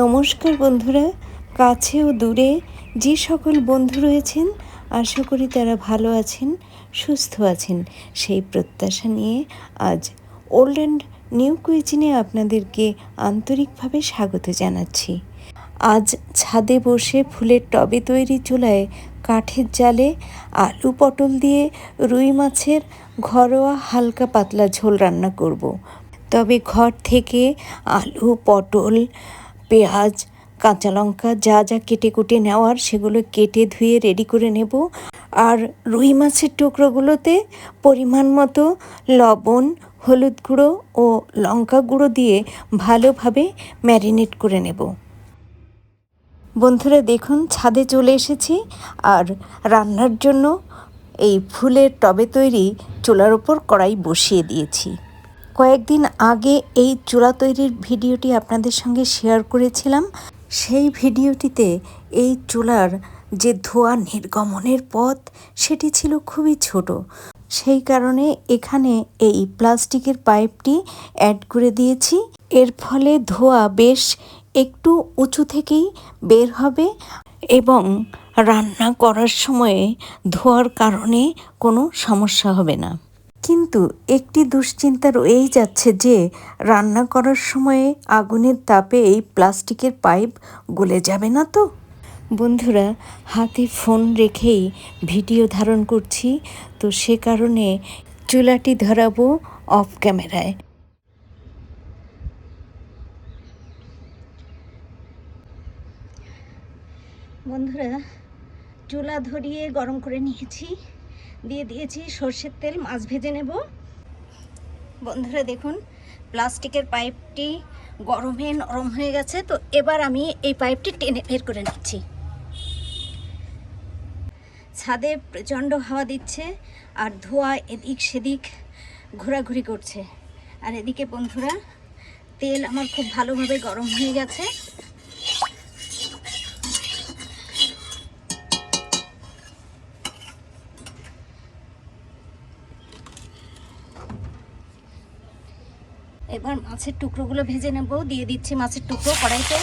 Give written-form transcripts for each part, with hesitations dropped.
নমস্কার বন্ধুরা, কাছে ও দূরে যে সকল বন্ধু রয়েছেন আশা করি তারা ভালো আছেন, সুস্থ আছেন। সেই প্রত্যাশা নিয়ে আজ ওল্ড অ্যান্ড নিউ কুইজিনে আপনাদেরকে আন্তরিকভাবে স্বাগত জানাচ্ছি। আজ ছাদে বসে ফুলের টবে তৈরি চুলায় কাঠের জালে আলু পটল দিয়ে রুই মাছের ঘরোয়া হালকা পাতলা ঝোল রান্না করব। তবে ঘর থেকে আলু পটল পেঁয়াজ কাঁচা লঙ্কা যা যা কেটে কুটে নেওয়ার সেগুলো কেটে ধুয়ে রেডি করে নেব। আর রুই মাছের টুকরোগুলোতে পরিমাণ মতো লবণ, হলুদ গুঁড়ো ও লঙ্কা গুঁড়ো দিয়ে ভালোভাবে ম্যারিনেট করে নেব। বন্ধুরা দেখুন, ছাদে চলে এসেছি আর রান্নার জন্য এই ফুলের টবে তৈরি চুলার ওপর কড়াই বসিয়ে দিয়েছি। কয়েকদিন আগে এই চুলা তৈরির ভিডিওটি আপনাদের সঙ্গে শেয়ার করেছিলাম। সেই ভিডিওটিতে এই চুলার যে ধোঁয়া নির্গমনের পথ সেটি ছিল খুবই ছোট, সেই কারণে এখানে এই প্লাস্টিকের পাইপটি অ্যাড করে দিয়েছি। এর ফলে ধোঁয়া বেশ একটু উঁচু থেকেই বের হবে এবং রান্না করার সময়ে ধোঁয়ার কারণে কোনো সমস্যা হবে না। কিন্তু একটি দুশ্চিন্তা রয়েই যাচ্ছে যে রান্না করার সময়ে আগুনের তাপে এই প্লাস্টিকের পাইপ গলে যাবে না তো। বন্ধুরা, হাতে ফোন রেখেই ভিডিও ধারণ করছি, তো সে কারণে চুলাটি ধরাবো অফ ক্যামেরায়। বন্ধুরা, চুলা ধরিয়ে গরম করে নিয়েছি, দিয়ে দিয়েছি সর্ষের তেল, মাছ ভেজে নেব। বন্ধুরা দেখুন, প্লাস্টিকের পাইপটি গরমে নরম হয়ে গেছে, তো এবার আমি এই পাইপটি টেনে বের করে নিচ্ছি। ছাদে প্রচণ্ড হাওয়া দিচ্ছে আর ধোঁয়া এদিক সেদিক ঘোরাঘুরি করছে। আর এদিকে বন্ধুরা তেল আমার খুব ভালোভাবে গরম হয়ে গেছে। এবার মাছের টুকরোগুলো ভেজে নেব। দিয়ে দিচ্ছি মাছের টুকরো কড়াইতে।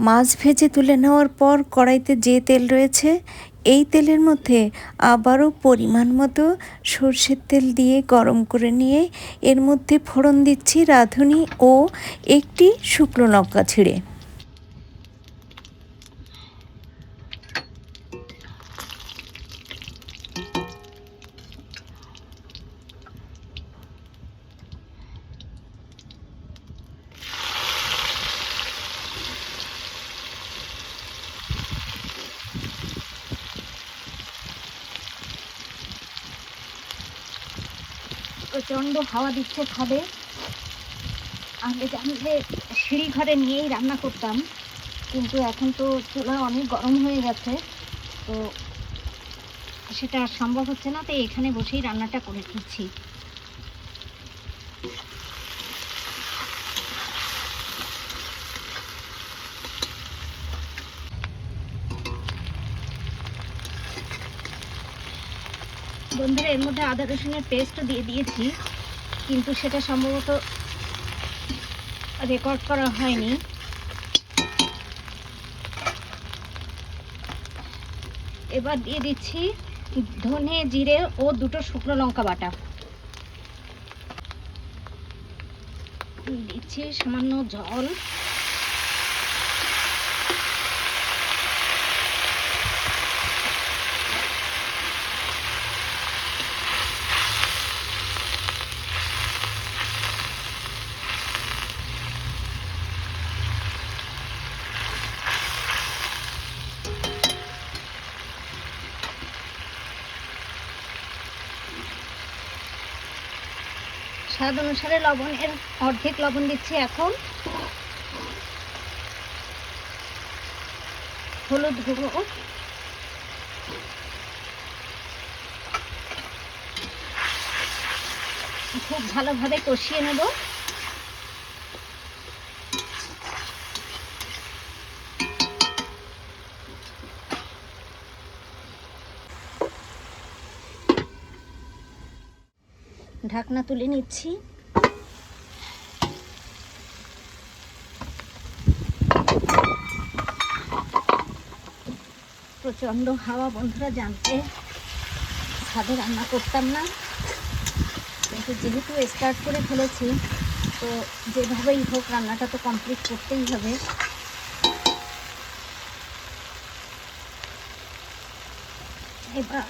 মাছ ভেজে তুলে নেওয়ার পর কড়াইতে যে তেল রয়েছে এই তেলের মধ্যে আবারও পরিমাণ মতো সর্ষের তেল দিয়ে গরম করে নিয়ে এর মধ্যে ফোড়ন দিচ্ছি রাঁধুনি ও একটি শুকনো লঙ্কা ছিঁড়ে। প্রচণ্ড হাওয়া দিচ্ছে ছাদে। আগে জানলে সিঁড়ি ঘরে নিয়েই রান্না করতাম, কিন্তু এখন তো চুলা অনেক গরম হয়ে গেছে, তো সেটা আর সম্ভব হচ্ছে না, তাই এখানে বসেই রান্নাটা করে দিচ্ছি। বন্ধুরা, এর মধ্যে আদা রসুনের পেস্টও দিয়ে দিয়েছি, কিন্তু সেটা সম্ভবত রেকর্ড করা হয়নি। এবার দিয়ে দিচ্ছি ধনে জিরে ও দুটো শুকনো লঙ্কা বাটা, দিচ্ছি সামান্য জল, স্বাদ অনুসারে লবণের অর্ধেক লবণ দিচ্ছি এখন, হলুদ গুঁড়ো, খুব ভালোভাবে কষিয়ে নেব। ঢাকনা তুলে নিচ্ছি। প্রচণ্ড হাওয়া বন্ধুরা, জানতে ছাদে রান্না করতাম না, কিন্তু যেহেতু স্টার্ট করে ফেলেছি তো যেভাবেই হোক রান্নাটা তো কমপ্লিট করতেই হবে। এবার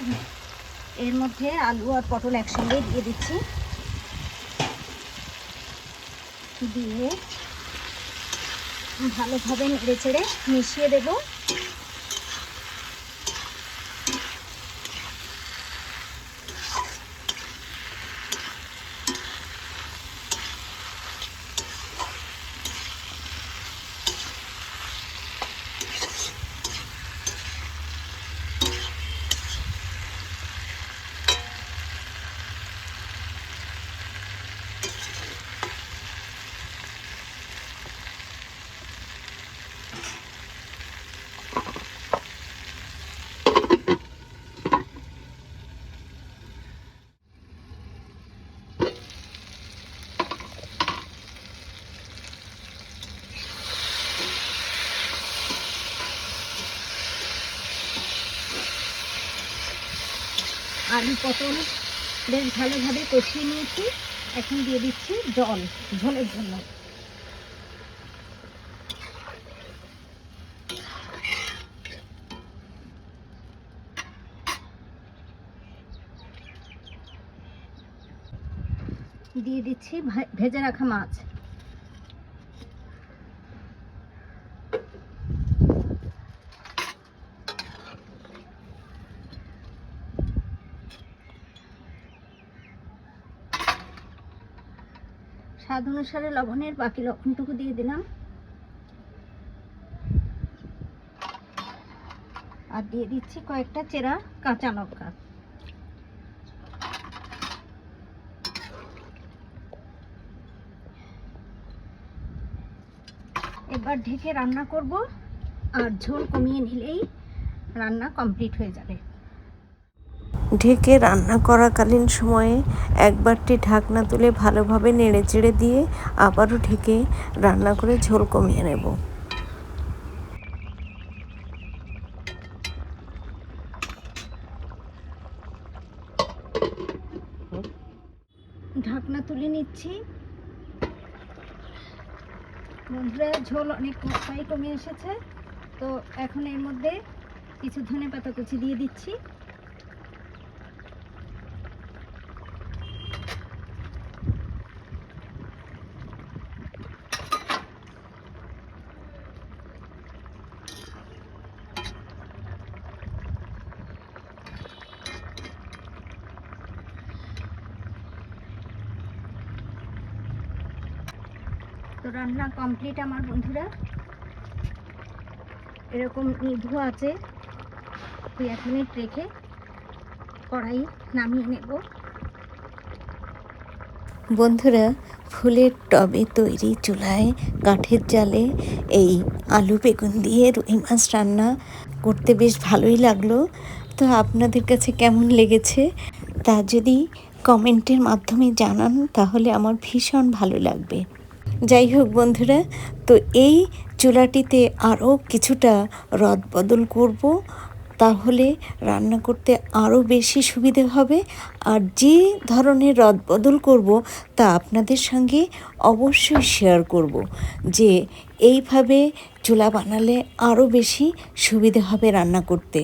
এর মধ্যে আলু আর পটল একসঙ্গে দিয়ে দিচ্ছি, দিয়ে ভালোভাবে নেড়ে চেড়ে মিশিয়ে দেব। আলু পটল বেশ ভালোভাবে কষিয়ে নিয়েছি, এখন দিয়ে দিচ্ছি জল ঝোলের জন্য। দিয়ে দিচ্ছি ভেজে রাখা মাছ, স্বাদ অনুসারে লবণের বাকি লবণটুকু দিয়ে দিলাম, আর দিয়ে দিচ্ছি কয়েকটা চেরা কাঁচা লঙ্কা। এবার ঢেকে রান্না করব, আর ঝোল কমিয়ে নিলেই রান্না কমপ্লিট হয়ে যাবে। ঢেকে রান্না করাকালীন সময়ে একবারটি ঢাকনা তুলে ভালোভাবে নেড়েচেড়ে দিয়ে আবারও ঢেকে রান্না করে ঝোল কমিয়ে নেব। ঢাকনা তুলে নিচ্ছি। বন্ধুরা, ঝোল অনেকটাই কমে এসেছে, তো এখন এর মধ্যে কিছু ধনেপাতা কুচি দিয়ে দিচ্ছি। তো রান্না কমপ্লিট আমার বন্ধুরা, এরকম নিভু আছে। 2-1 মিনিট রেখে কড়াই নামিয়ে নেব। বন্ধুরা, ফুলের টবে তৈরি চুলায় কাঠের জালে এই আলু বেগুন দিয়ে রুই মাছ রান্না করতে বেশ ভালোই লাগলো। তো আপনাদের কাছে কেমন লেগেছে তা যদি কমেন্টের মাধ্যমে জানান তাহলে আমার ভীষণ ভালো লাগবে। যাই হোক বন্ধুরা, তো এই চুলাটিতে আরও কিছুটা রদবদল করব, তাহলে রান্না করতে আরও বেশি সুবিধে হবে। আর যে ধরনের রদবদল করব তা আপনাদের সঙ্গে অবশ্যই শেয়ার করব, যে এইভাবে চুলা বানালে আরও বেশি সুবিধে হবে রান্না করতে।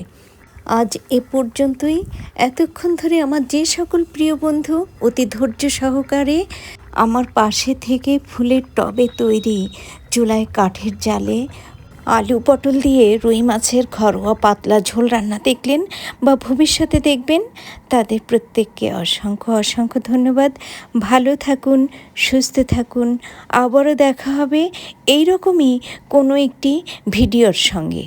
আজ এ পর্যন্তই। এতক্ষণ ধরে আমার যে সকল প্রিয় বন্ধু অতি ধৈর্য সহকারে আমার পাশে থেকে ফুলের টবে তৈরি চুলায় কাঠের জালে আলু পটল দিয়ে রুই মাছের ঘরোয়া পাতলা ঝোল রান্না দেখলেন বা ভবিষ্যতে দেখবেন, তাদের প্রত্যেককে অসংখ্য অসংখ্য ধন্যবাদ। ভালো থাকুন, সুস্থ থাকুন। আবারও দেখা হবে এইরকমই কোনো একটি ভিডিওর সঙ্গে।